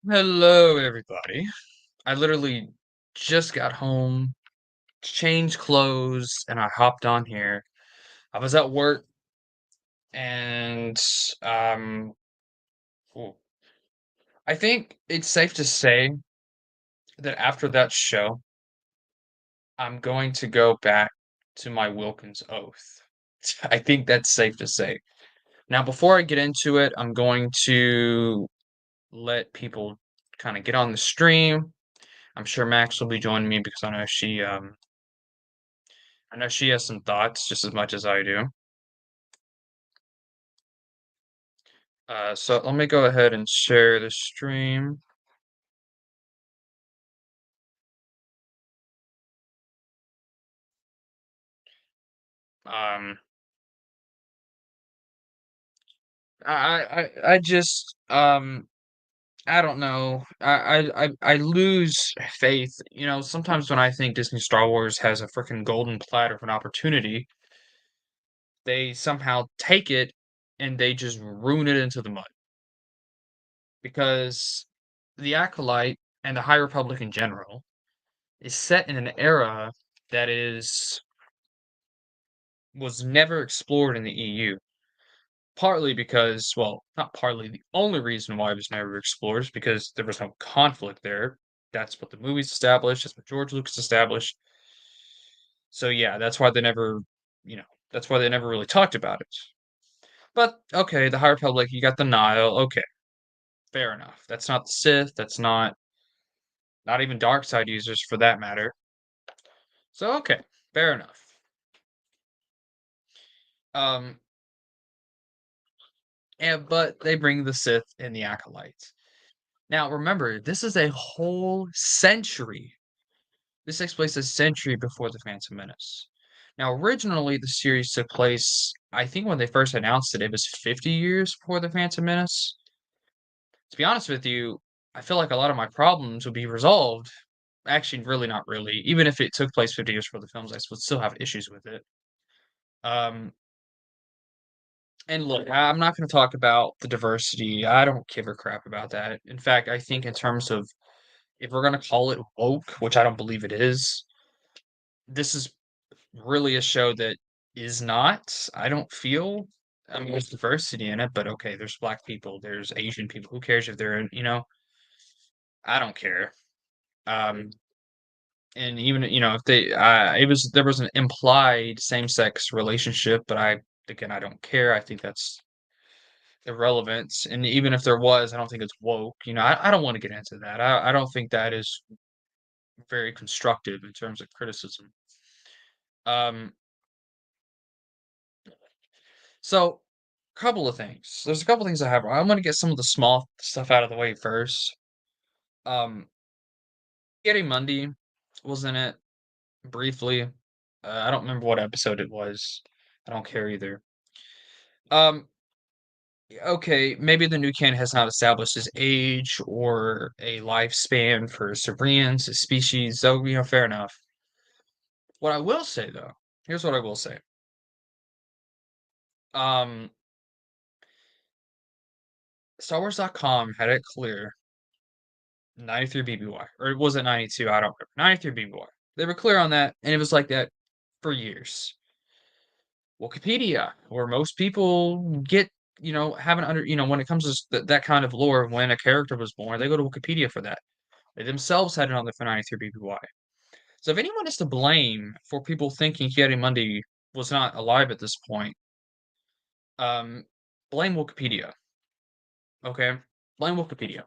Hello, everybody. I literally just got home, changed clothes, and I hopped on here. I was at work, and um, ooh, I think it's safe to say that after that show, I'm going to go back to my Wilkins oath. I think that's safe to say. Now, before I get into it, I'm going to let people kind of get on the stream. I'm sure Max will be joining me because I know she has some thoughts just as much as I do. So let me go ahead and share the stream. Um, I just I don't know. I lose faith. Sometimes when I think Disney Star Wars has a freaking golden platter of an opportunity, they somehow take it and they just ruin it into the mud. Because the Acolyte and the High Republic in general is set in an era that is was never explored in the EU. Partly because, well, not partly, the only reason why it was never explored is because there was no conflict there. That's what the movies established, that's what George Lucas established. So yeah, you know, that's why they never really talked about it. But okay, the High Republic, you got the Nile. Okay, fair enough. That's not the Sith. That's not even dark side users for that matter. So okay, fair enough. Um, and but they bring the Sith and the acolytes. Now remember, this is a whole century. This takes place a century before The Phantom Menace. Now, originally, the series took place, I think when they first announced it, it was 50 years before The Phantom Menace. To be honest with you, I feel like a lot of my problems would be resolved. Actually, really not really. Even if it took place 50 years before the films, I would still have issues with it. Um, and look, I'm not going to talk about the diversity. I don't give a crap about that. In fact, I think in terms of if we're going to call it woke, which I don't believe it is, this is really a show that is not, I don't feel. I mean, there's diversity in it, but okay, there's black people, there's Asian people. Who cares if they're in. I don't care. Um, and even, if it was, there was an implied same-sex relationship, but again, I don't care. I think that's irrelevant. And even if there was, I don't think it's woke. I don't want to get into that. I don't think that is very constructive in terms of criticism. Um, So, couple of things. There's a couple things I have. I'm gonna get some of the small stuff out of the way first. Um, Getty Mundy was in it briefly. I don't remember what episode it was. I don't care either. Um, okay, maybe the new canon has not established his age or a lifespan for Sabrians, his species. So, fair enough. What I will say though, here's what I will say. Um, StarWars.com had it clear 93 BBY. Or was it 92? I don't remember. 93 BBY. They were clear on that, and it was like that for years. Wikipedia, where most people get, haven't when it comes to that kind of lore, when a character was born, they go to Wikipedia for that. They themselves had it on there for 93 BBY. So if anyone is to blame for people thinking Mundi was not alive at this point, um, blame Wikipedia. Okay? Blame Wikipedia.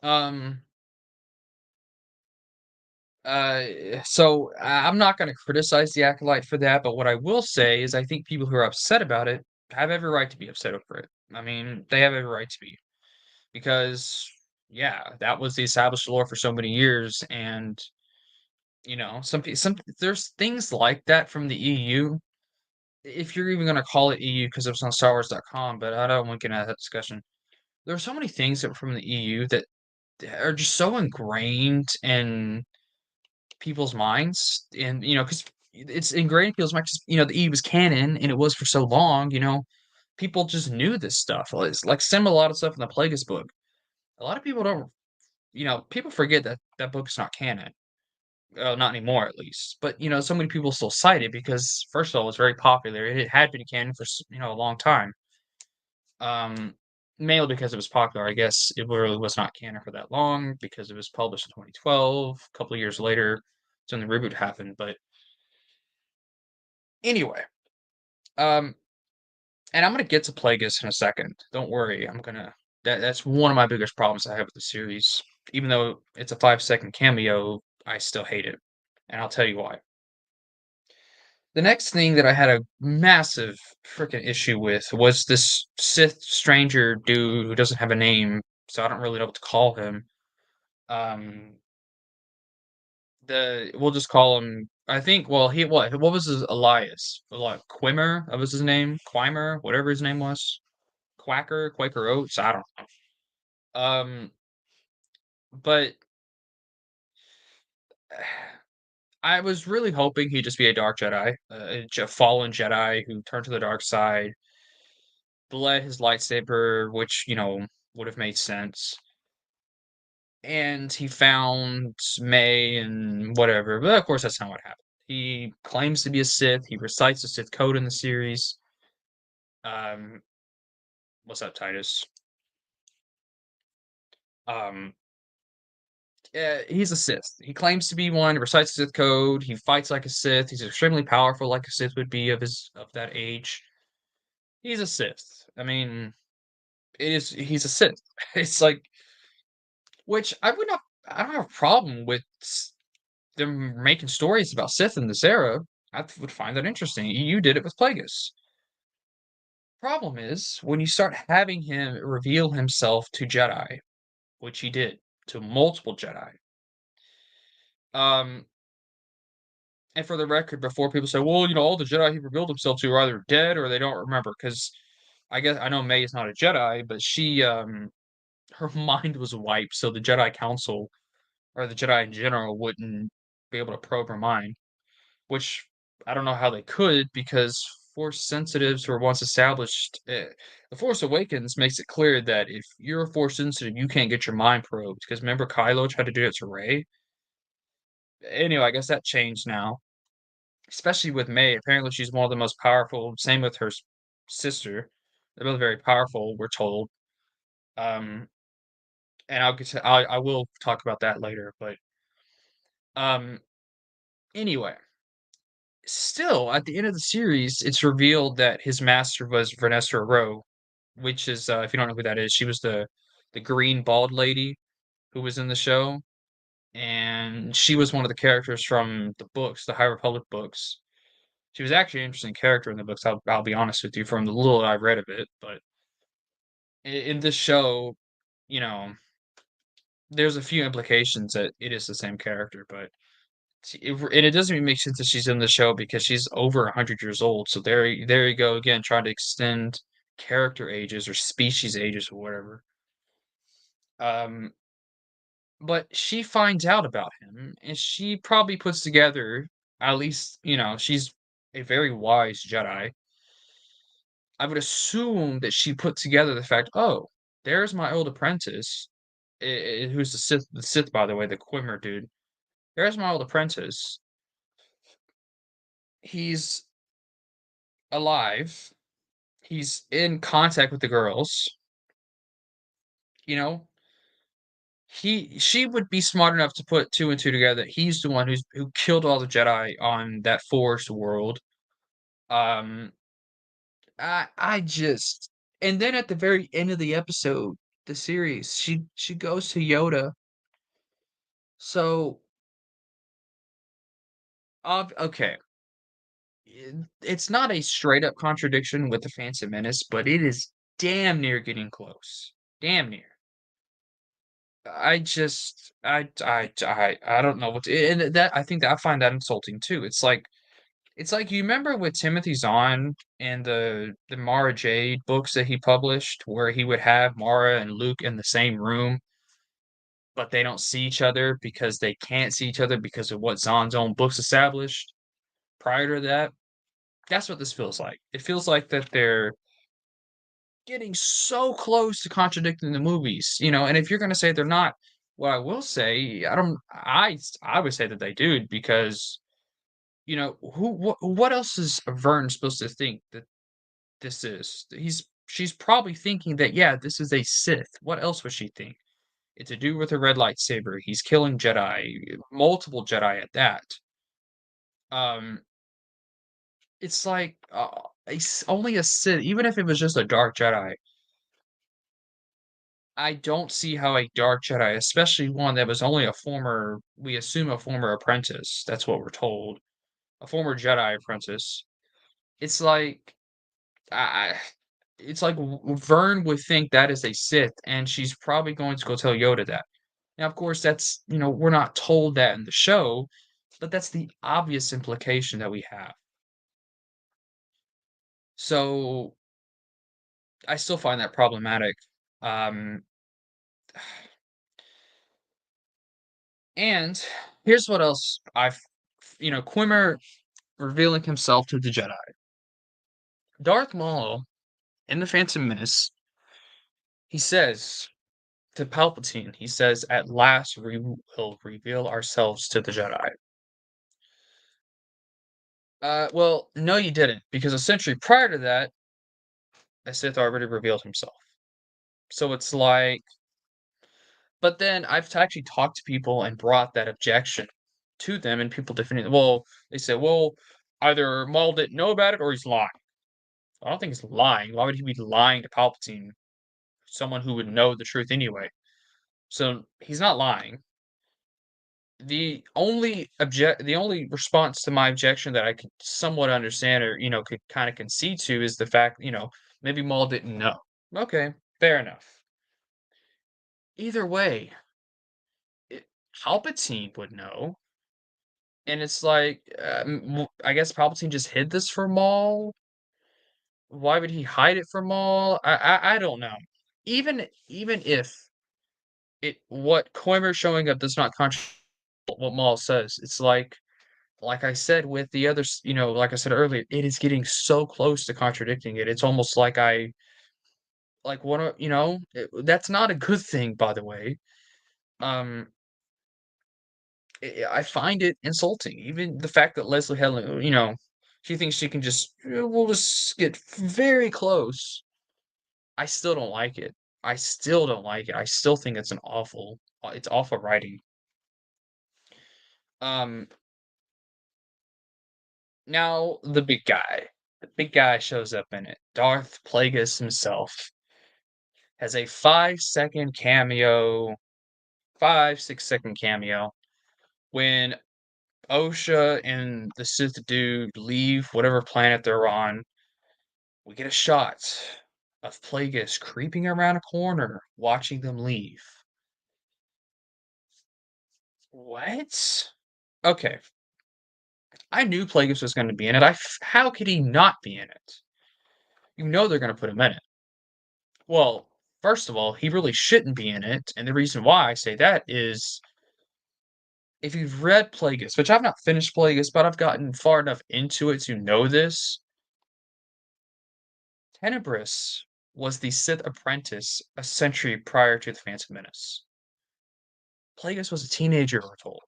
Um, I'm not going to criticize the Acolyte for that, but what I will say is I think people who are upset about it have every right to be upset over it. I mean, they have every right to be because, yeah, that was the established lore for so many years, and some there's things like that from the EU. If you're even going to call it EU because it was on StarWars.com, but I don't want to get into that discussion. There are so many things that were from the EU that are just so ingrained in people's minds, and because it's ingrained in people's minds. The E was canon, and it was for so long. people just knew this stuff. Well, it's like similar a lot of stuff in the Plagueis book. A lot of people don't, people forget that that book's not canon. Not anymore, at least. But so many people still cite it because, first of all, it's very popular. It had been canon for a long time. Um, Mainly because it was popular. I guess it really was not canon for that long because it was published in 2012. A couple of years later, when the reboot happened. But anyway, um, and I'm gonna get to Plagueis in a second. Don't worry. That's one of my biggest problems I have with the series. Even though it's a 5-second cameo, I still hate it, and I'll tell you why. The next thing that I had a massive freaking issue with was this Sith stranger dude who doesn't have a name, so I don't really know what to call him. Um, we'll just call him. I think. Well, he what was his Elias? Quimmer. That was his name. Quimer, whatever his name was. Quaker Oats. I don't know. But I was really hoping he'd just be a Dark Jedi, a fallen Jedi who turned to the dark side, bled his lightsaber, which would have made sense. And he found May and whatever, but of course that's not what happened. He claims to be a Sith. He recites the Sith code in the series. Um, what's up, Titus? Um, he's a Sith. He claims to be one. Recites the Sith code. He fights like a Sith. He's extremely powerful, like a Sith would be of that age. He's a Sith. I mean, he's a Sith. It's like, which I would not. I don't have a problem with them making stories about Sith in this era. I would find that interesting. You did it with Plagueis. Problem is when you start having him reveal himself to Jedi, which he did to multiple Jedi. Um, and for the record, before people say, "Well, all the Jedi he revealed himself to are either dead or they don't remember," because I guess I know May is not a Jedi, but her mind was wiped, so the Jedi Council or the Jedi in general wouldn't be able to probe her mind. Which I don't know how they could because Force sensitives were once established. The Force Awakens makes it clear that if you're a Force sensitive, you can't get your mind probed. Because remember, Kylo tried to do it to Rey. Anyway, I guess that changed now, especially with May. Apparently, she's one of the most powerful. Same with her sister. They're both very powerful. We're told. Um, and I will talk about that later. But um, anyway, still, at the end of the series, it's revealed that his master was Vanessa Rowe, which is, if you don't know who that is, she was the green bald lady who was in the show, and she was one of the characters from the books, the High Republic books. She was actually an interesting character in the books. I'll be honest with you, from the little I've read of it. But in this show, you know, there's a few implications that it is the same character, but and it doesn't even make sense that she's in the show because she's over 100 years old. So there you go again, trying to extend character ages or species ages or whatever. Um, but she finds out about him, and she probably puts together, at least she's a very wise Jedi. I would assume that she put together the fact, oh, there's my old apprentice, who's the Sith, by the way, the Quimmer dude. There's my old apprentice. He's alive. He's in contact with the girls, you know? She would be smart enough to put 2 and 2 together. He's the one who killed all the Jedi on that forest world. Um, I just and then at the very end of the episode, the series, she goes to Yoda. So, okay. It's not a straight up contradiction with the Phantom Menace, but it is damn near getting close. Damn near. I don't know what to, and that I think that I find that insulting too. It's like you remember with Timothy Zahn and the Mara Jade books that he published, where he would have Mara and Luke in the same room, but they don't see each other because they can't see each other because of what Zahn's own books established prior to that. That's what this feels like. It feels like that getting so close to contradicting the movies, and if you're gonna say they're not, what I will say, I would say that they do because, what else is Vern supposed to think that this is? She's probably thinking that, yeah, this is a Sith. What else would she think? It's to do with a red lightsaber. He's killing Jedi, multiple Jedi at that. Um, it's like, only a Sith, even if it was just a dark Jedi, I don't see how a dark Jedi, especially one that was only a former, we assume a former apprentice, that's what we're told, a former Jedi apprentice. It's like, I it's like Vern would think that is a Sith, and she's probably going to go tell Yoda that. Now, of course, we're not told that in the show, but that's the obvious implication that we have. So I still find that problematic. Um, and here's what else Quimmer revealing himself to the Jedi. Darth Maul in The Phantom Menace, he says to Palpatine, he says, "At last we will reveal ourselves to the Jedi." Well, no, you didn't, because a century prior to that, a Sith already revealed himself. So it's like, but then I've actually talked to people and brought that objection to them, and people defending. Well, they said, "Well, either Maul didn't know about it or he's lying." I don't think he's lying. Why would he be lying to Palpatine, someone who would know the truth anyway? So he's not lying. The only response to my objection that I could somewhat understand or, could kinda concede to is the fact, maybe Maul didn't know. Okay, fair enough. Either way, it Palpatine would know, and it's like, I guess Palpatine just hid this from Maul? Why would he hide it from Maul? I don't know. Even if what Coimer showing up does not contradict what Maul says, it's like I said with the others, like I said earlier, it is getting so close to contradicting it. It's almost like I like wanna, that's not a good thing, by the way. Um, I find it insulting. Even the fact that Leslie Helen, she thinks she can just, we'll just get very close. I still don't like it. I still don't like it. I still think it's awful writing. Um, Now the big guy shows up in it. Darth Plagueis himself has a 5-second cameo, 5, 6-second cameo when Osha and the Sith dude leave whatever planet they're on. We get a shot of Plagueis creeping around a corner, watching them leave. What? Okay, I knew Plagueis was going to be in it. How could he not be in it? You know they're going to put him in it. Well, first of all, he really shouldn't be in it, and the reason why I say that is if you've read Plagueis, which I've not finished Plagueis, but I've gotten far enough into it to know this, Tenebris was the Sith apprentice a century prior to the Phantom Menace. Plagueis was a teenager, we're told.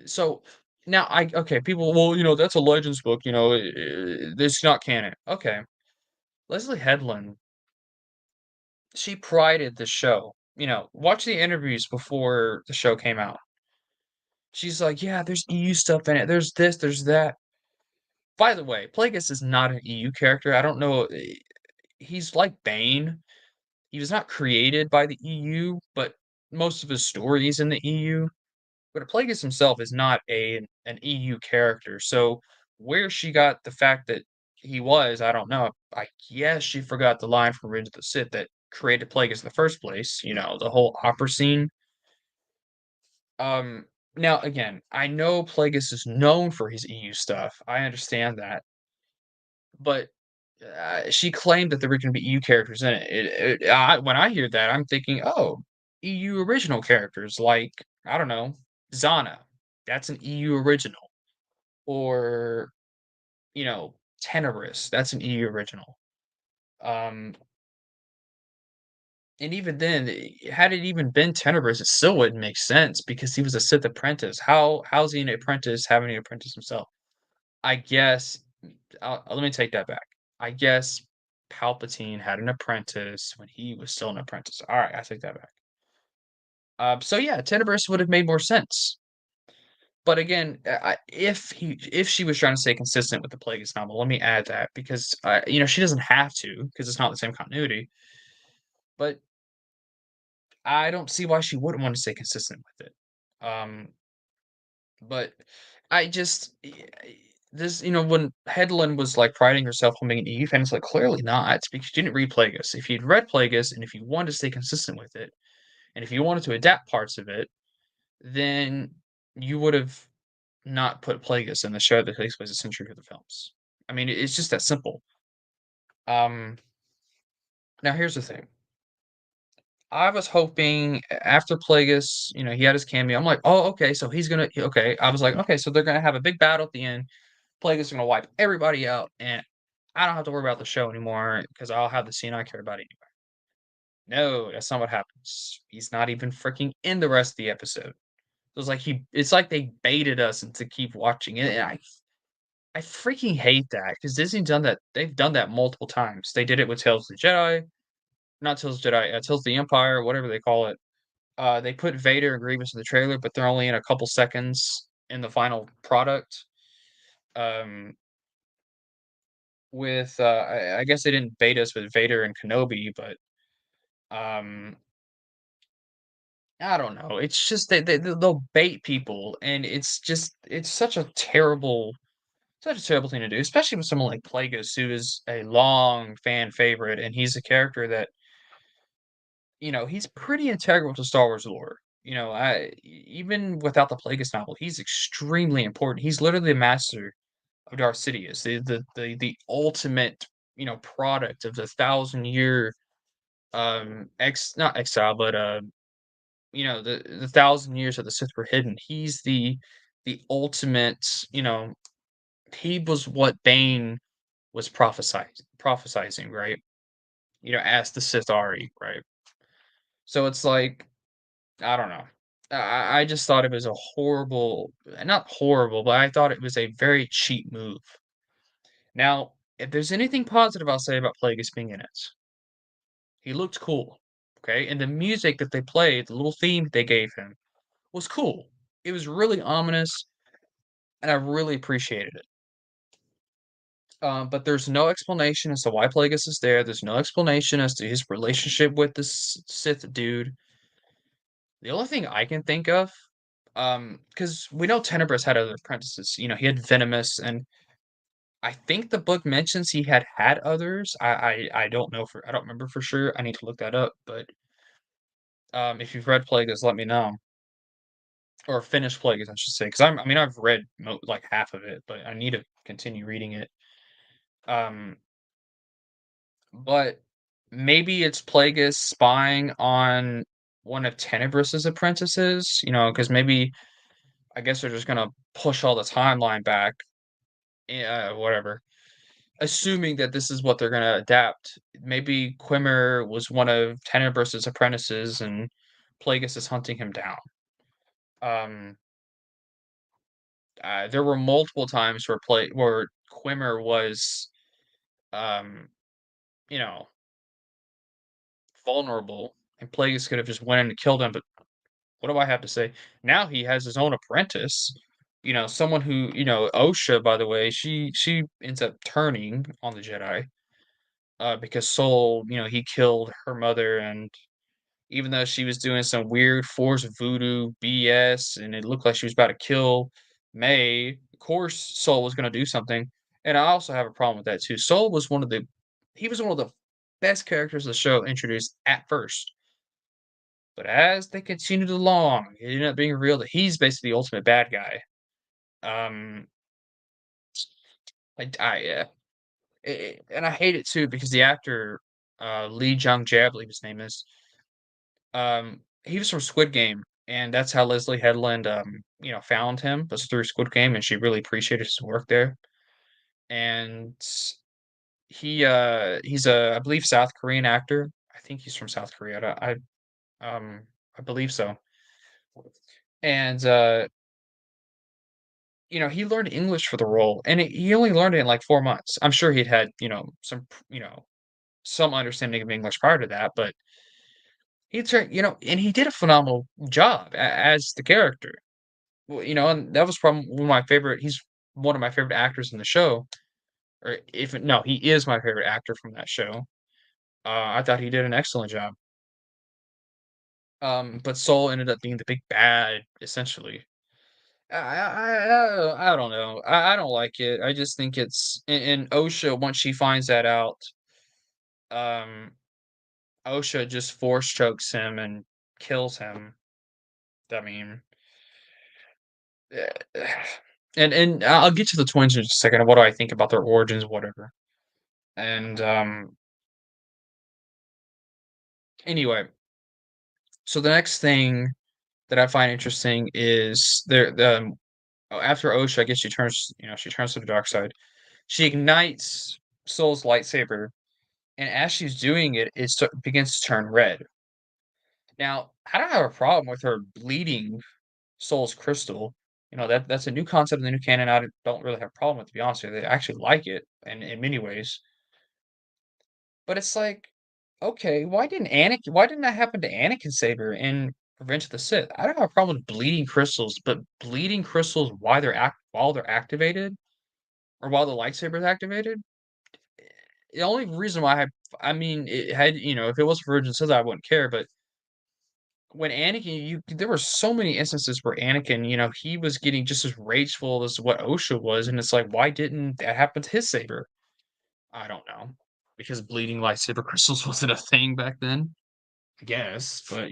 So now okay, people, well, that's a Legends book, it's not canon. Okay, Leslie Headland, she prided the show. Watch the interviews before the show came out. She's like, "Yeah, there's EU stuff in it. There's this, there's that." By the way, Plagueis is not an EU character. I don't know. He's like Bane. He was not created by the EU, but most of his story is in the EU. But Plagueis himself is not an EU character. So where she got the fact that he was, I don't know. I guess she forgot the line from Revenge of the Sith that created Plagueis in the first place. The whole opera scene. Um, Now again, I know Plagueis is known for his EU stuff. I understand that, but she claimed that there were going to be EU characters in it. When I hear that, I'm thinking, oh, EU original characters like I don't know, Zana. That's an EU original, or Tenebrous, that's an EU original. Um, and even then, had it even been Tenebrous, it still wouldn't make sense because he was a Sith apprentice. How's he an apprentice having an apprentice himself? I guess let me take that back. I guess Palpatine had an apprentice when he was still an apprentice. All right, I take that back. So yeah, Tenebrous would have made more sense. But again, if she was trying to stay consistent with the Plagueis novel, let me add that because she doesn't have to because it's not the same continuity. But I don't see why she wouldn't want to stay consistent with it. Um, but I just this when Headland was like priding herself on being an Eve, and it's like clearly not because she didn't read Plagueis. If you'd read Plagueis and if you wanted to stay consistent with it, and if you wanted to adapt parts of it, then you would have not put Plagueis in the show that takes place a century of the films. I mean, it's just that simple. Um, Now here's the thing. I was hoping after Plagueis, he had his cameo. I'm like, oh, okay, so he's gonna okay. I was like, okay, so they're gonna have a big battle at the end. Plagueis is gonna wipe everybody out, and I don't have to worry about the show anymore because I'll have the scene I care about anyway. No, that's not what happens. He's not even freaking in the rest of the episode. It's like they baited us into keep watching it, and I freaking hate that because Disney done that. They've done that multiple times. They did it with Tales of the Jedi, not Tales of the Jedi, Tales of the Empire, whatever they call it. They put Vader and Grievous in the trailer, but they're only in a couple seconds in the final product. Um, I guess they didn't bait us with Vader and Kenobi, but um, I don't know. It's just they'll bait people, and it's such a terrible thing to do, especially with someone like Plagueis, who is a long fan favorite, and he's a character that he's pretty integral to Star Wars lore. Even without the Plagueis novel, he's extremely important. He's literally the master of Darth Sidious, the ultimate, product of the 1,000 year ex not exile, but the 1,000 years that the Sith were hidden. He's the ultimate, he was what Bane was prophesizing, right? As the Sith Ari, right? So it's like I don't know. I just thought it was a horrible, not horrible, but I thought it was a very cheap move. Now, if there's anything positive I'll say about Plagueis being in it, he looked cool, okay? And the music that they played, the little theme they gave him, was cool. It was really ominous, and I really appreciated it. But there's no explanation as to why Plagueis is there. There's no explanation as to his relationship with this Sith dude. The only thing I can think of, because we know Tenebrous had other apprentices. He had Venomous, and I think the book mentions he had others. I don't know I don't remember for sure. I need to look that up. But if you've read Plagueis, let me know, or finished Plagueis, I should say, because I mean, I've read like half of it, but I need to continue reading it. Um, but maybe it's Plagueis spying on one of Tenebris's apprentices. Because maybe I guess they're just gonna push all the timeline back. Yeah, whatever. Assuming that this is what they're gonna adapt, maybe Quimmer was one of Tenebris's apprentices, and Plagueis is hunting him down. Um, there were multiple times where Quimmer was, um, you know, vulnerable, and Plagueis could have just went in and killed him. But what do I have to say? Now he has his own apprentice. Someone who Osha, by the way, she ends up turning on the Jedi because Soul, he killed her mother, and even though she was doing some weird force voodoo BS, and it looked like she was about to kill May, of course Soul was going to do something. And I also have a problem with that too. Soul was he was one of the best characters of the show introduced at first. But as they continued along, it ended up being revealed that he's basically the ultimate bad guy. Um, and I hate it too because the actor, Lee Jung Jae, I believe his name is, he was from Squid Game, and that's how Leslie Headland, found him was through Squid Game, and she really appreciated his work there. and he's a, I believe, South Korean actor. I think he's from South Korea. Um, I believe so. And, he learned English for the role, and he only learned it in, like, 4 months. I'm sure he'd had, some understanding of English prior to that, but he turned and he did a phenomenal job as the character. Well, and that was probably one of my favorite he's one of my favorite actors in the show, or if no, he is my favorite actor from that show. I thought he did an excellent job. But Soul ended up being the big bad, essentially. I don't know. I don't like it. I just think it's and OSHA, once she finds that out, um, OSHA just force chokes him and kills him. I mean, eh, and I'll get to the twins in just a second. What do I think about their origins, whatever. And anyway, so the next thing that I find interesting is after OSHA, I guess she turns to the dark side. She ignites Soul's lightsaber, and as she's doing it, begins to turn red. Now, I don't have a problem with her bleeding Soul's crystal. That's a new concept in the new canon. I don't really have a problem with, to be honest with you. I actually like it in many ways. But it's like, okay, why didn't that happen to Anakin's saber in Revenge of the Sith? I don't have a problem with bleeding crystals, but bleeding crystals while they're activated or while the lightsaber is activated. The only reason why I mean, it had if it was Virgin Sith, I wouldn't care. But when Anakin, there were so many instances where Anakin, he was getting just as rageful as what Osha was, and it's like, why didn't that happen to his saber? I don't know, because bleeding lightsaber crystals wasn't a thing back then, I guess. But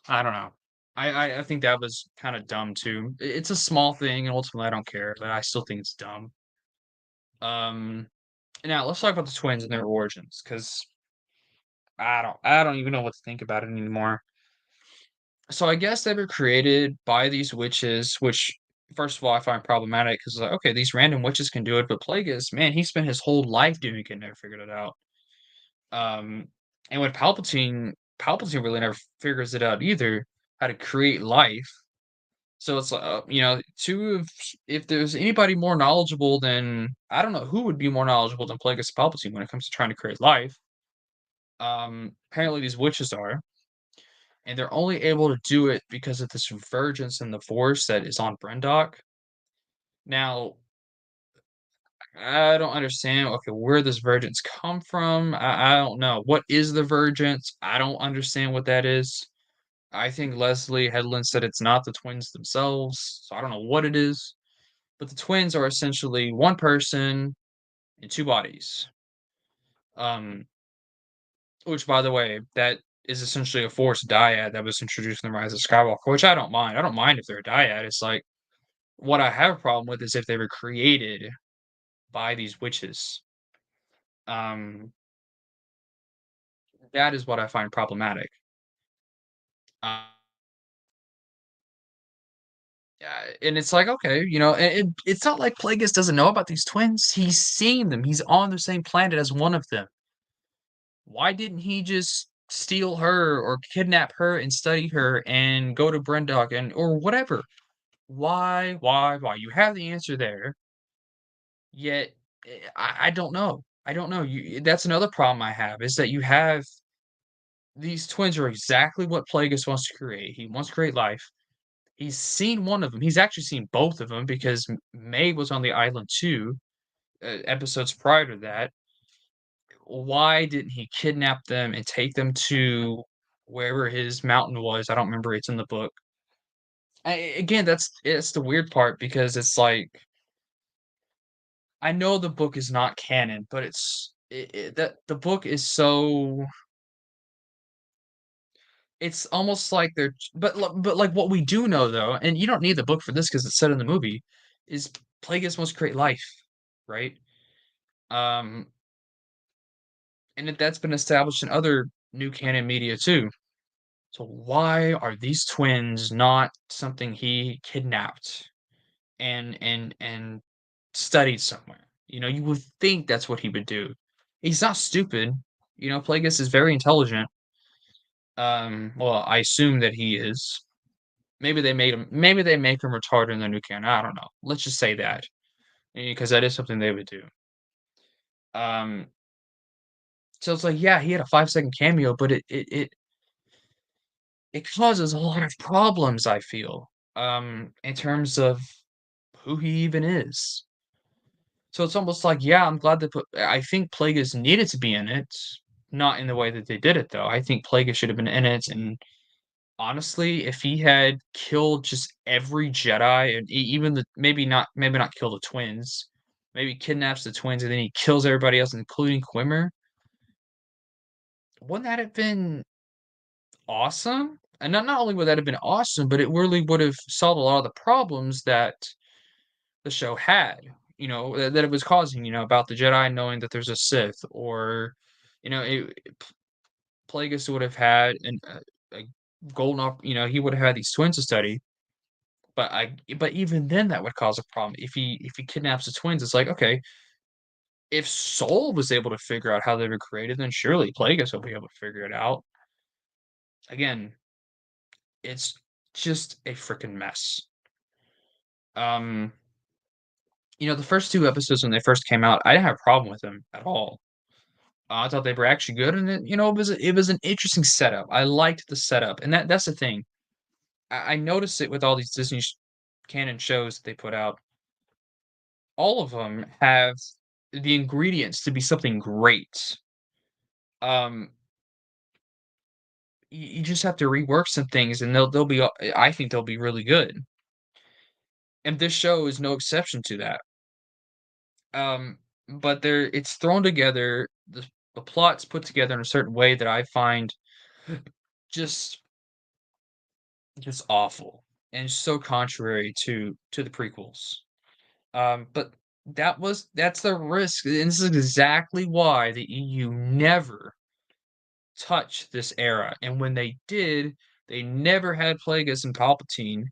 I don't know. I think that was kind of dumb too. It's a small thing, and ultimately, I don't care, but I still think it's dumb. Um, Now let's talk about the twins and their origins, because I don't even know what to think about it anymore. So I guess they were created by these witches, which first of all I find problematic because like, okay, these random witches can do it, but Plagueis, man, he spent his whole life doing it and never figured it out. Um, and with Palpatine really never figures it out either, how to create life. So it's like, two of if there's anybody more knowledgeable than I don't know who would be more knowledgeable than Plagueis Palpatine when it comes to trying to create life. Apparently these witches are, and they're only able to do it because of this convergence in the Force that is on Brendok. Now, I don't understand, okay, where this vergence come from. I don't know. What is the vergence? I don't understand what that is. I think Leslie Headland said it's not the twins themselves, so I don't know what it is. But the twins are essentially one person in two bodies. Um, which, by the way, that is essentially a Force dyad that was introduced in the Rise of Skywalker, which I don't mind. I don't mind if they're a dyad. It's like what I have a problem with is if they were created by these witches. Um, that is what I find problematic. Uh, yeah, and it's like, okay, it's not like Plagueis doesn't know about these twins. He's seen them. He's on the same planet as one of them. Why didn't he just steal her or kidnap her and study her and go to Brendok and or whatever? Why? You have the answer there, yet I don't know. I don't know. That's another problem I have is that you have these twins are exactly what Plagueis wants to create. He wants to create life. He's seen one of them. He's actually seen both of them because May was on the island too, episodes prior to that. Why didn't he kidnap them and take them to wherever his mountain was? I don't remember. It's in the book. Again, that's it's the weird part because it's like I know the book is not canon, but that the book is so it's almost like but like what we do know though, and you don't need the book for this because it's set in the movie, is Plagueis must create life, right? Um, and that's been established in other new canon media too. So why are these twins not something he kidnapped and studied somewhere. You would think that's what he would do. He's not stupid. Plagueis is very intelligent. Well, I assume that he is. Maybe they make him retarded in the new canon. I don't know. Let's just say that because that is something they would do. Um, so it's like, yeah, he had a 5-second cameo, but it causes a lot of problems. I feel in terms of who he even is. So it's almost like, yeah, I'm glad they put. I think Plagueis needed to be in it, not in the way that they did it though. I think Plagueis should have been in it, and honestly, if he had killed just every Jedi and even the maybe not kill the twins, maybe kidnaps the twins and then he kills everybody else, including Quimmer, wouldn't that have been awesome? And not only would that have been awesome, but it really would have solved a lot of the problems that the show had, that it was causing, about the Jedi knowing that there's a Sith, or Plagueis would have had a golden, he would have had these twins to study. But even then that would cause a problem. If he kidnaps the twins, it's like, okay, if Soul was able to figure out how they were created, then surely Plagueis will be able to figure it out. Again, it's just a freaking mess. Um, the first 2 episodes when they first came out, I didn't have a problem with them at all. I thought they were actually good, and it was an interesting setup. I liked the setup, and that's the thing. I noticed it with all these Disney canon shows that they put out. All of them have the ingredients to be something great. Um, you just have to rework some things, and they'll be. I think they'll be really good, and this show is no exception to that. Um, but it's thrown together. The plot's put together in a certain way that I find just just awful and so contrary to the prequels. But that's the risk, and this is exactly why the EU never touch this era, and when they did, they never had Plagueis and Palpatine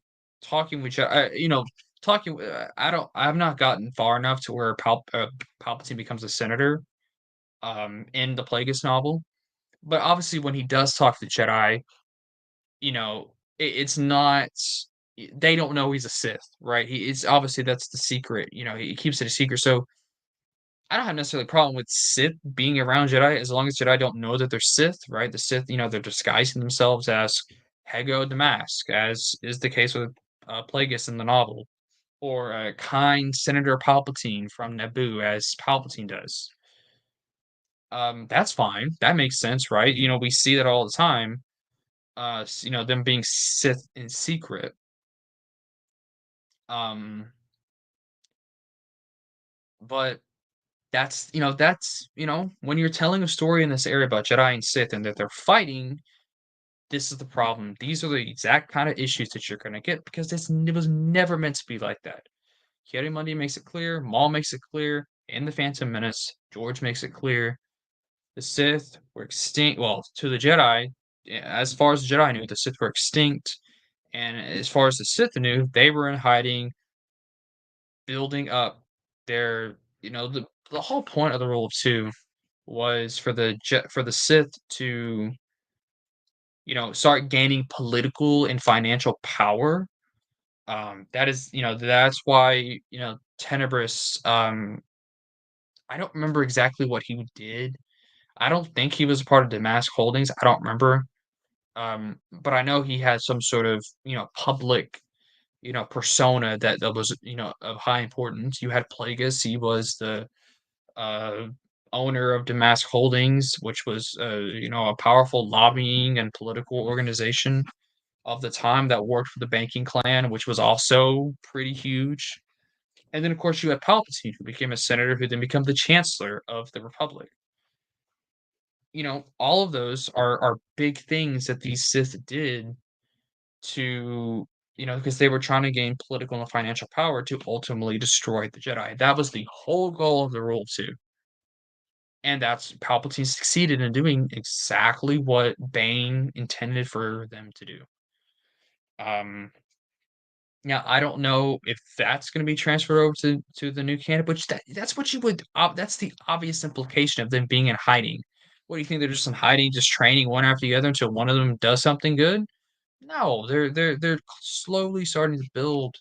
talking with each other. Talking. I've not gotten far enough to where Palpatine becomes a senator. In the Plagueis novel, but obviously when he does talk to the Jedi, it's not. They don't know he's a Sith, right? It's obviously that's the secret. He keeps it a secret. So I don't have necessarily a problem with Sith being around Jedi as long as Jedi don't know that they're Sith, right? The Sith, they're disguising themselves as Hego Damask, as is the case with Plagueis in the novel, or kind Senator Palpatine from Naboo, as Palpatine does. That's fine. That makes sense, right? We see that all the time. Them being Sith in secret. Um, but when you're telling a story in this area about Jedi and Sith and that they're fighting, this is the problem. These are the exact kind of issues that you're gonna get because it was never meant to be like that. Mundi makes it clear, Maul makes it clear, in The Phantom Menace, George makes it clear. The Sith were extinct. Well, to the Jedi, as far as the Jedi knew, the Sith were extinct, and as far as the Sith knew, they were in hiding, building up their. The whole point of the Rule of Two was for the Sith to start gaining political and financial power. That's why Tenebris. I don't remember exactly what he did. I don't think he was a part of Damask Holdings. I don't remember. But I know he had some sort of public persona that was of high importance. You had Plagueis. He was the uh, owner of Damask Holdings, which was a powerful lobbying and political organization of the time that worked for the banking clan, which was also pretty huge. And then, of course, you had Palpatine, who became a senator, who then became the chancellor of the Republic. All of those are big things that these Sith did to, because they were trying to gain political and financial power to ultimately destroy the Jedi. That was the whole goal of the Rule 2. And that's Palpatine succeeded in doing exactly what Bane intended for them to do. Um, Now, I don't know if that's gonna be transferred over to the new canon, but that's what you would that's the obvious implication of them being in hiding. What do you think they're just in hiding, just training one after the other until one of them does something good? No, they're slowly starting to build,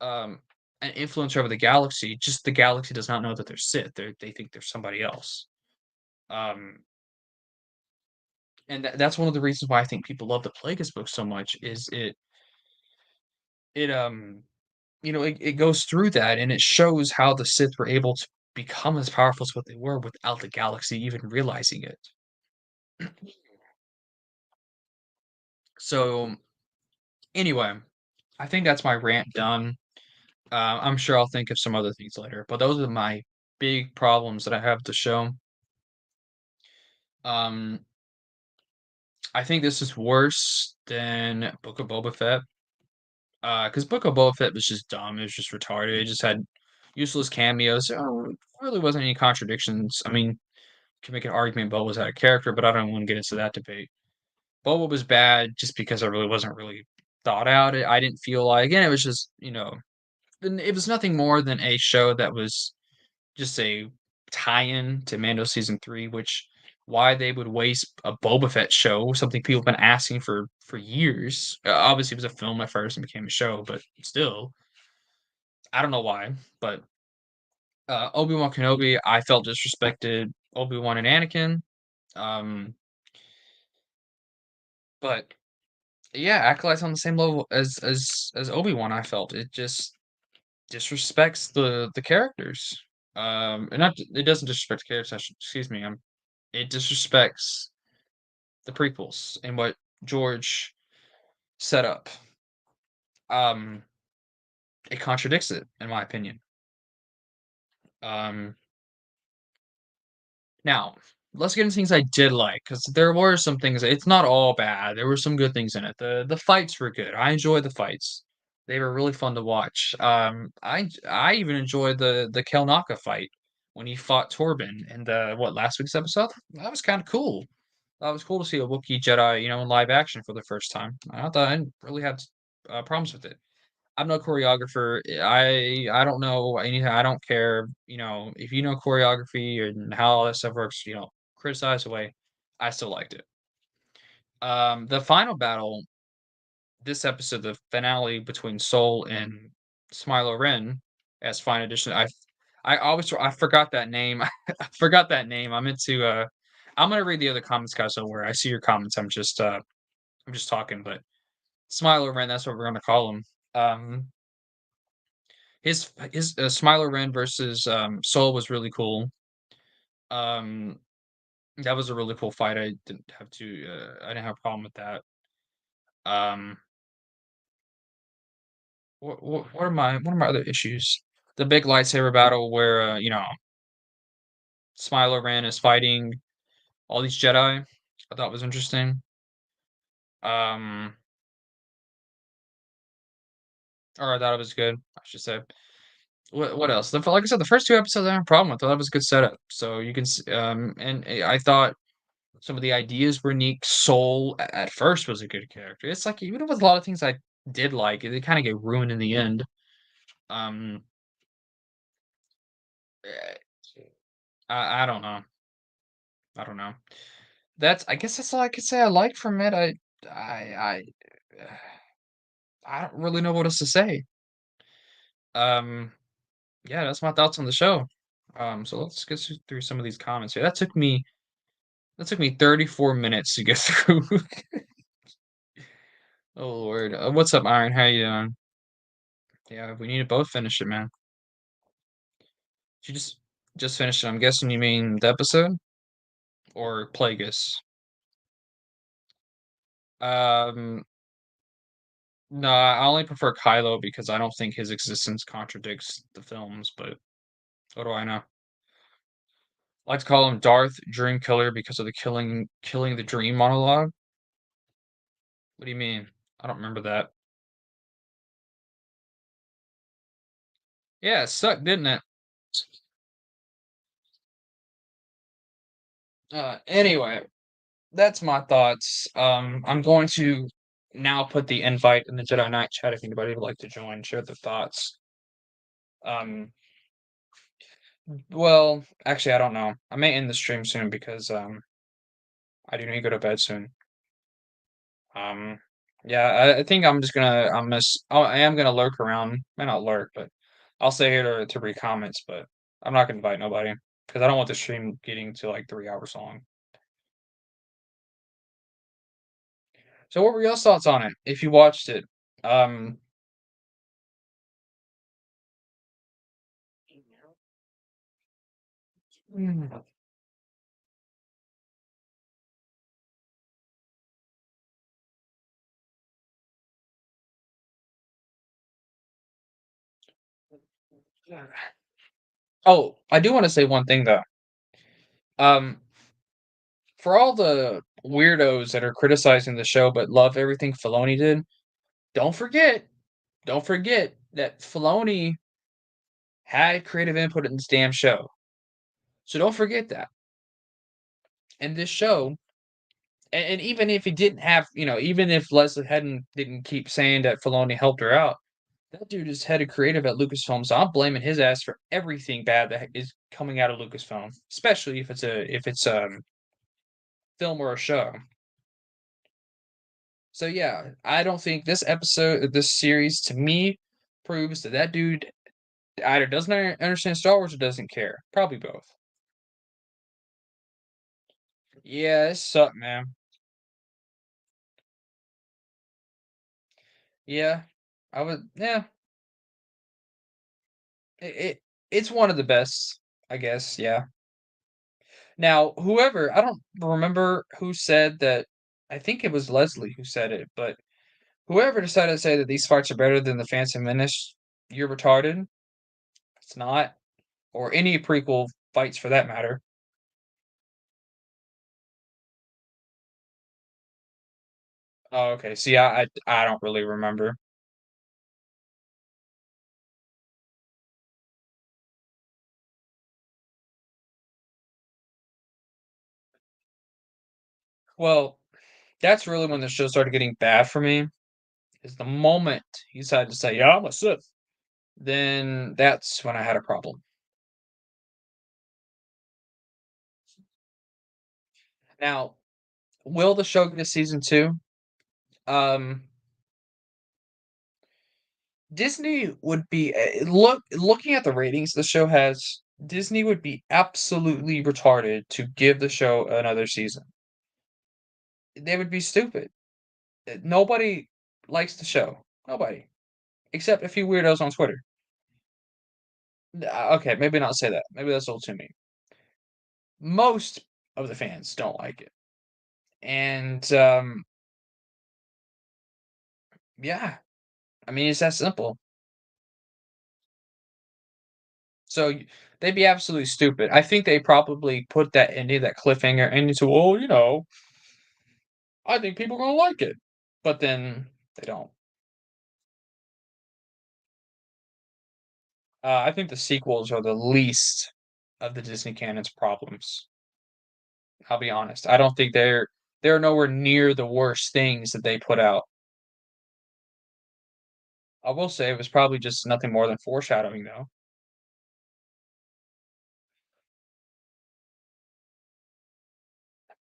um, an influence over the galaxy, just the galaxy does not know that they're Sith, they think they're somebody else. Um, and that's one of the reasons why I think people love the Plagueis book so much is it you know, it goes through that and it shows how the Sith were able to become as powerful as what they were without the galaxy even realizing it. So, anyway, I think that's my rant done. I'm sure I'll think of some other things later, but those are my big problems that I have with the show. Um, I think this is worse than Book of Boba Fett. Because Book of Boba Fett was just dumb. It was just retarded. It just had useless cameos. Really wasn't any contradictions. I mean, can make an argument Boba was out of character, but I don't want to get into that debate. Boba was bad just because it really wasn't really thought out. I didn't feel like, again, it was just, it was nothing more than a show that was just a tie-in to Mando season 3, which why they would waste a Boba Fett show, something people have been asking for years. Obviously, it was a film at first and became a show, but still, I don't know why. But Obi-Wan Kenobi, I felt disrespected Obi-Wan and Anakin. Um, but yeah, Acolyte's on the same level as Obi-Wan, I felt. It just disrespects the characters. And not it doesn't disrespect the characters, excuse me, it disrespects the prequels and what George set up. Um, it contradicts it, in my opinion. Um, Now, let's get into things I did like, because there were some things it's not all bad, there were some good things in it. The fights were good, I enjoyed the fights. They were really fun to watch. I even enjoyed the Kelnaka fight when he fought Torben in the last week's episode? That was kinda cool. That was cool to see a Wookiee Jedi, in live action for the first time. I thought I didn't really have, problems with it. I'm no choreographer. I don't know anything. I don't care. If you know choreography and how all that stuff works, criticize away. I still liked it. The final battle, this episode, the finale between Soul and Smilo Ren as Fine Edition. I forgot that name. I forgot that name. I meant to. I'm gonna read the other comments, guys. So where I see your comments, I'm just talking, but Smilo Ren. That's what we're gonna call him. His Smiler Ren versus, Soul was really cool. Um, that was a really cool fight. I didn't have a problem with that. Um, what are my other issues? The big lightsaber battle where, Smiler Ren is fighting all these Jedi, I thought was interesting. Um, or I thought it was good, I should say. What else? Like I said, the first 2 episodes I had a problem with. I thought it was a good setup. So you can and I thought some of the ideas were neat. Soul at first was a good character. It's like even with a lot of things I did like, they kind of get ruined in the end. Um, eh, I don't know. I don't know. I guess that's all I could say I like from it. I I don't really know what else to say. Um, yeah, that's my thoughts on the show. So let's get through some of these comments here. That took me 34 minutes to get through. Oh Lord. What's up, Iron? How you doing? Yeah, we need to both finish it, man. You just finished it. I'm guessing you mean the episode or Plagueis. Um, no, I only prefer Kylo because I don't think his existence contradicts the films, but what do I know? I like to call him Darth Dream Killer because of the killing the dream monologue. What do you mean? I don't remember that. Yeah, it sucked, didn't it? Anyway, that's my thoughts. I'm going to now put the invite in the Jedi Knight chat if anybody would like to join, share their thoughts. Um, well, actually, I don't know. I may end the stream soon because I do need to go to bed soon. Um, yeah, I think I'm just gonna I am gonna lurk around. May not lurk, but I'll stay here to read comments. But I'm not gonna invite nobody because I don't want the stream getting to like 3 hours long. So, what were your thoughts on it? If you watched it, um, mm, oh, I do want to say one thing though. Um, for all the weirdos that are criticizing the show but love everything Filoni did, don't forget, don't forget that Filoni had creative input in this damn show. So don't forget that. And this show, and even if he didn't have, even if Leslie Hedden didn't keep saying that Filoni helped her out, that dude is head of creative at Lucasfilm, so I'm blaming his ass for everything bad that is coming out of Lucasfilm, especially if it's film or a show. So yeah, I don't think this series, to me, proves that that dude either doesn't understand Star Wars or doesn't care. Probably both. Yeah, it sucked, man. Yeah, I would. Yeah, it's one of the best, I guess. Yeah. Now, whoever I don't remember who said that. I think it was Leslie who said it, but whoever decided to say that these fights are better than the Phantom Menace, you're retarded. It's not, or any prequel fights for that matter. Oh, okay. See, I don't really remember. Well, that's really when the show started getting bad for me. Is the moment he decided to say, "Yeah, I'm a Sith," then that's when I had a problem. Now, will the show get a season two? Um, Disney would be looking at the ratings the show has. Disney would be absolutely retarded to give the show another season. They would be stupid. Nobody likes the show. Nobody, except a few weirdos on Twitter. Okay, maybe not say that. Maybe that's a little too mean. Most of the fans don't like it, and yeah, I mean it's that simple. So they'd be absolutely stupid. I think they probably put that ending, that cliffhanger ending to, well, I think people are gonna like it, but then they don't. I think the sequels are the least of the Disney canon's problems. I'll be honest. I don't think they're nowhere near the worst things that they put out. I will say it was probably just nothing more than foreshadowing, though.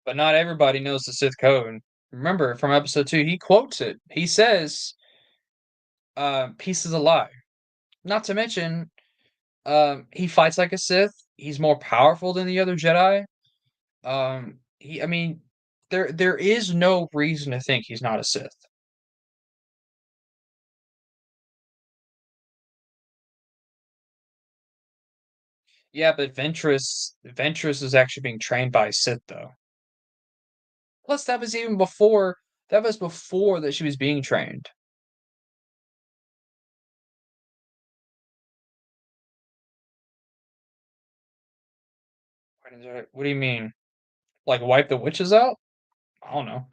But not everybody knows the Sith code. Remember from episode 2, he quotes it. He says, "Peace is a lie." Not to mention, he fights like a Sith. He's more powerful than the other Jedi. I mean, there is no reason to think he's not a Sith. Yeah, but Ventress is actually being trained by Sith though. Plus, that was before that she was being trained. What do you mean? Like wipe the witches out? I don't know.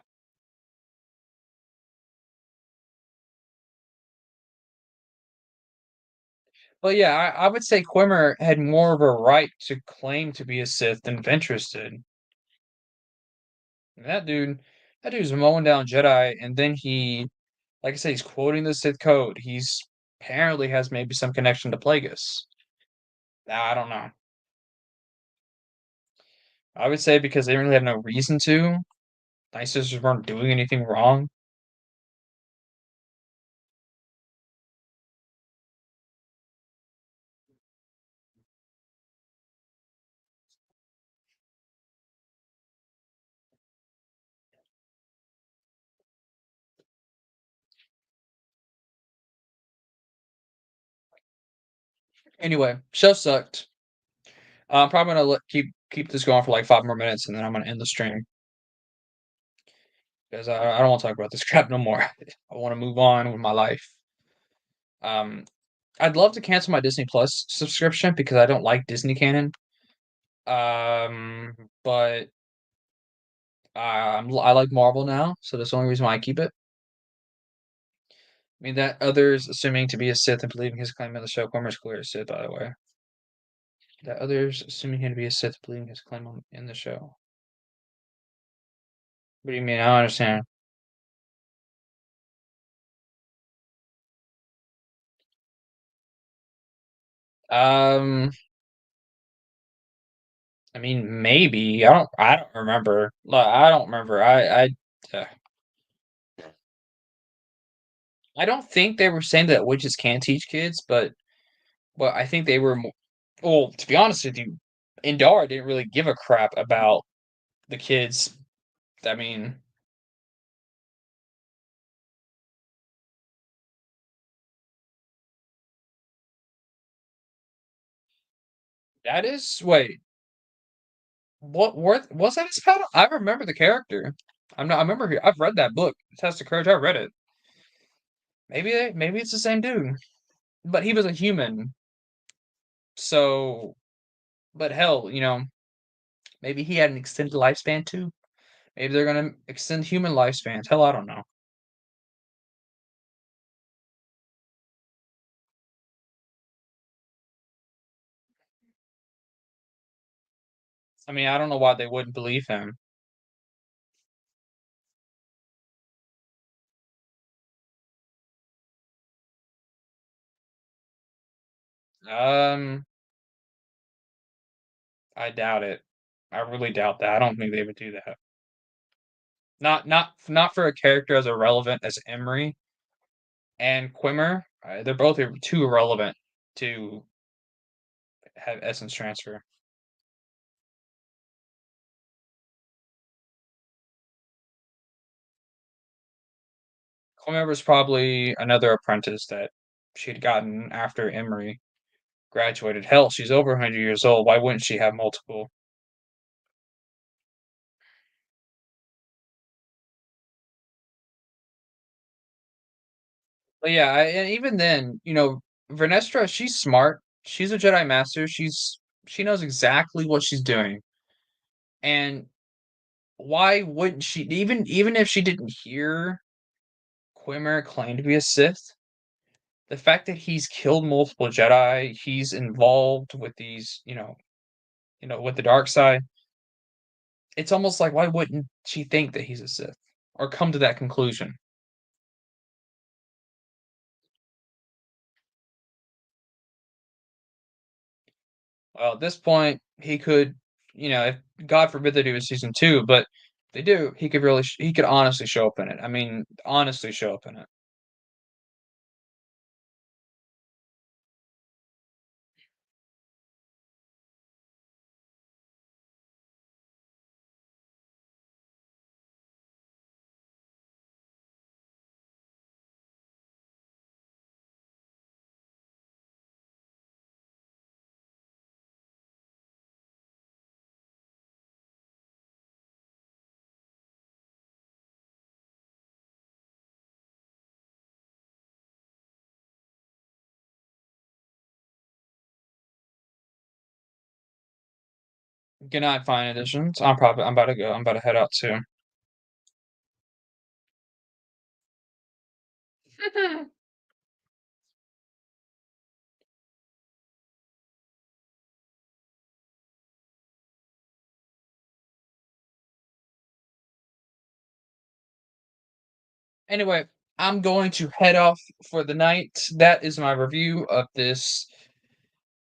But yeah, I would say Quimmer had more of a right to claim to be a Sith than Ventress did. That dude, That dude's mowing down Jedi, and then like I said, he's quoting the Sith code. He's apparently has maybe some connection to Plagueis. I don't know. I would say because they didn't really have no reason to. Night Sisters weren't doing anything wrong. Anyway, show sucked. I'm probably gonna keep this going for like 5 more minutes, and then I'm gonna end the stream because I don't want to talk about this crap no more. I want to move on with my life. Um, I'd love to cancel my Disney Plus subscription because I don't like Disney canon. Um, but I like Marvel now, so that's the only reason why I keep it. I mean that others assuming to be a Sith and believing his claim in the show, Cormer's clear as Sith, by the way. That others assuming him to be a Sith, believing his claim in the show. What do you mean? I don't understand. Um, I mean, maybe. I don't remember. Like, I don't remember. I don't think they were saying that witches can teach kids, but I think they were well, to be honest with you, Indara didn't really give a crap about the kids. I mean, that is wait, what was that his paddle? I remember the character. I remember I've read that book, Test of Courage. I read it. Maybe it's the same dude, but he was a human. So, but hell, maybe he had an extended lifespan too. Maybe they're gonna extend human lifespans. Hell, I don't know. I mean, I don't know why they wouldn't believe him. Um, I doubt it. I really doubt that. I don't think they would do that. Not for a character as irrelevant as Emery and Quimmer. They're both too irrelevant to have essence transfer. Quimmer was probably another apprentice that she'd gotten after Emery graduated. Hell, she's over 100 years old. Why wouldn't she have multiple? But yeah, and even then, Vernestra, she's smart. She's a Jedi Master. She knows exactly what she's doing. And why wouldn't she even if she didn't hear Quimmer claim to be a Sith, the fact that he's killed multiple Jedi, he's involved with these, with the dark side, it's almost like why wouldn't she think that he's a Sith or come to that conclusion? Well, at this point, he could, if God forbid they do a season two, but if they do, he could he could honestly show up in it. I mean, honestly show up in it. Good night, fine editions. I'm about to go. I'm about to head out too. Anyway, I'm going to head off for the night. That is my review of this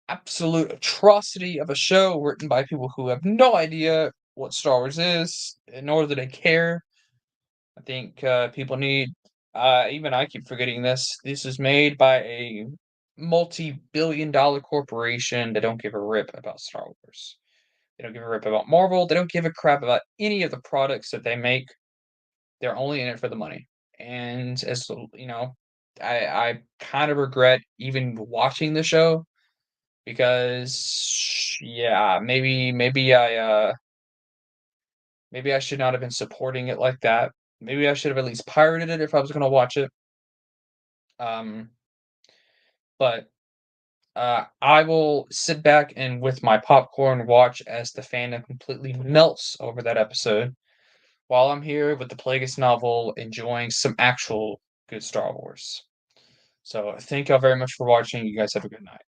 absolute atrocity of a show written by people who have no idea what Star Wars is, nor do they care. I think people need. Even I keep forgetting this. This is made by a multi-billion-dollar corporation that don't give a rip about Star Wars. They don't give a rip about Marvel. They don't give a crap about any of the products that they make. They're only in it for the money. And I kind of regret even watching the show because yeah, maybe I should not have been supporting it like that. Maybe I should have at least pirated it if I was gonna watch it. Um, but I will sit back and with my popcorn watch as the fandom completely melts over that episode while I'm here with the Plagueis novel enjoying some actual good Star Wars. So thank y'all very much for watching. You guys have a good night.